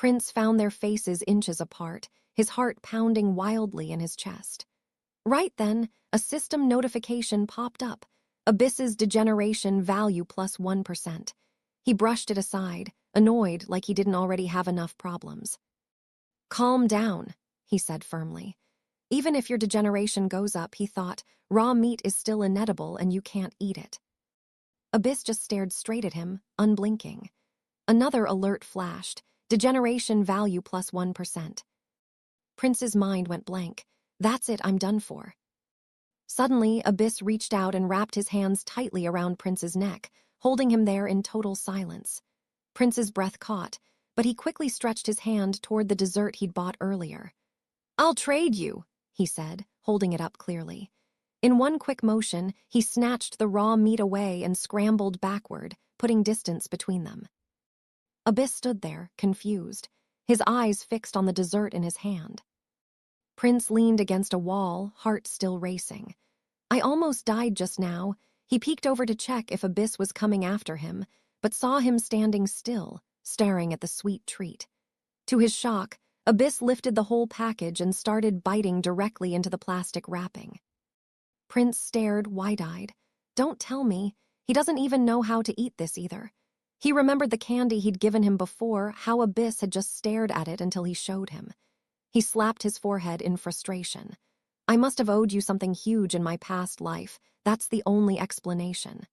Prince found their faces inches apart, his heart pounding wildly in his chest. Right then, a system notification popped up. Abyss's degeneration value plus 1%. He brushed it aside, annoyed like he didn't already have enough problems. "Calm down," he said firmly. "Even if your degeneration goes up," he thought, "raw meat is still inedible and you can't eat it." Abyss just stared straight at him, unblinking. Another alert flashed. Degeneration value plus 1%. Prince's mind went blank. That's it, I'm done for. Suddenly, Abyss reached out and wrapped his hands tightly around Prince's neck, holding him there in total silence. Prince's breath caught, but he quickly stretched his hand toward the dessert he'd bought earlier. "I'll trade you," he said, holding it up clearly. In one quick motion, he snatched the raw meat away and scrambled backward, putting distance between them. Abyss stood there, confused, his eyes fixed on the dessert in his hand. Prince leaned against a wall, heart still racing. "I almost died just now." He peeked over to check if Abyss was coming after him, but saw him standing still, staring at the sweet treat. To his shock, Abyss lifted the whole package and started biting directly into the plastic wrapping. Prince stared wide-eyed. Don't tell me, he doesn't even know how to eat this either. He remembered the candy he'd given him before, how Abyss had just stared at it until he showed him. He slapped his forehead in frustration. "I must have owed you something huge in my past life. That's the only explanation."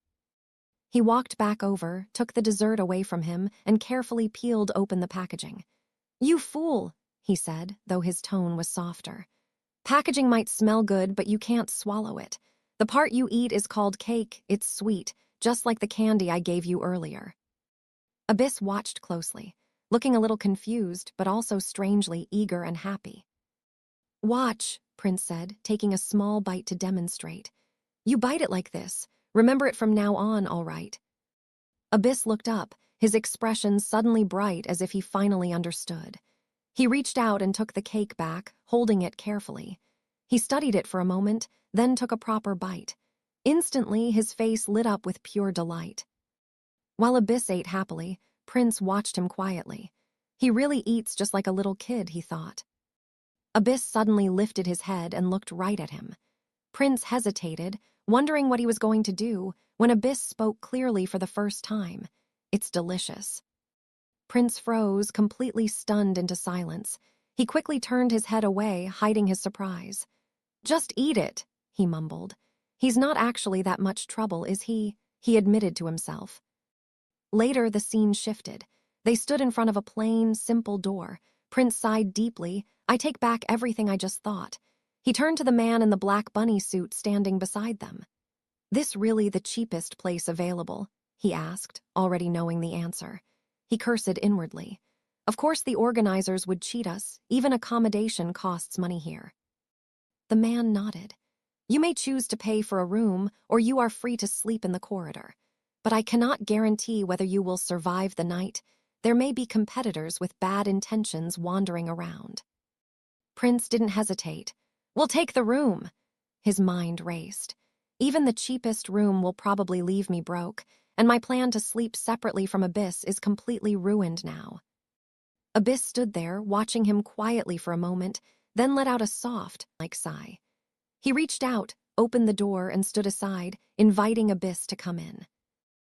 He walked back over, took the dessert away from him, and carefully peeled open the packaging. "You fool," he said, though his tone was softer. "Packaging might smell good, but you can't swallow it. The part you eat is called cake, it's sweet, just like the candy I gave you earlier." Abyss watched closely, looking a little confused, but also strangely eager and happy. "Watch," Prince said, taking a small bite to demonstrate. "You bite it like this. Remember it from now on, all right?" Abyss looked up, his expression suddenly bright as if he finally understood. He reached out and took the cake back, holding it carefully. He studied it for a moment, then took a proper bite. Instantly, his face lit up with pure delight. While Abyss ate happily, Prince watched him quietly. He really eats just like a little kid, he thought. Abyss suddenly lifted his head and looked right at him. Prince hesitated, wondering what he was going to do, when Abyss spoke clearly for the first time. "It's delicious." Prince froze, completely stunned into silence. He quickly turned his head away, hiding his surprise. "Just eat it," he mumbled. "He's not actually that much trouble, is he?" he admitted to himself. Later, the scene shifted. They stood in front of a plain, simple door. Prince sighed deeply. "I take back everything I just thought." He turned to the man in the black bunny suit standing beside them. "This really the cheapest place available?" he asked, already knowing the answer. He cursed inwardly. Of course the organizers would cheat us. Even accommodation costs money here. The man nodded. "You may choose to pay for a room, or you are free to sleep in the corridor. But I cannot guarantee whether you will survive the night. There may be competitors with bad intentions wandering around." Prince didn't hesitate. "We'll take the room." His mind raced. "Even the cheapest room will probably leave me broke, and my plan to sleep separately from Abyss is completely ruined now." Abyss stood there, watching him quietly for a moment, then let out a soft, like sigh. He reached out, opened the door, and stood aside, inviting Abyss to come in.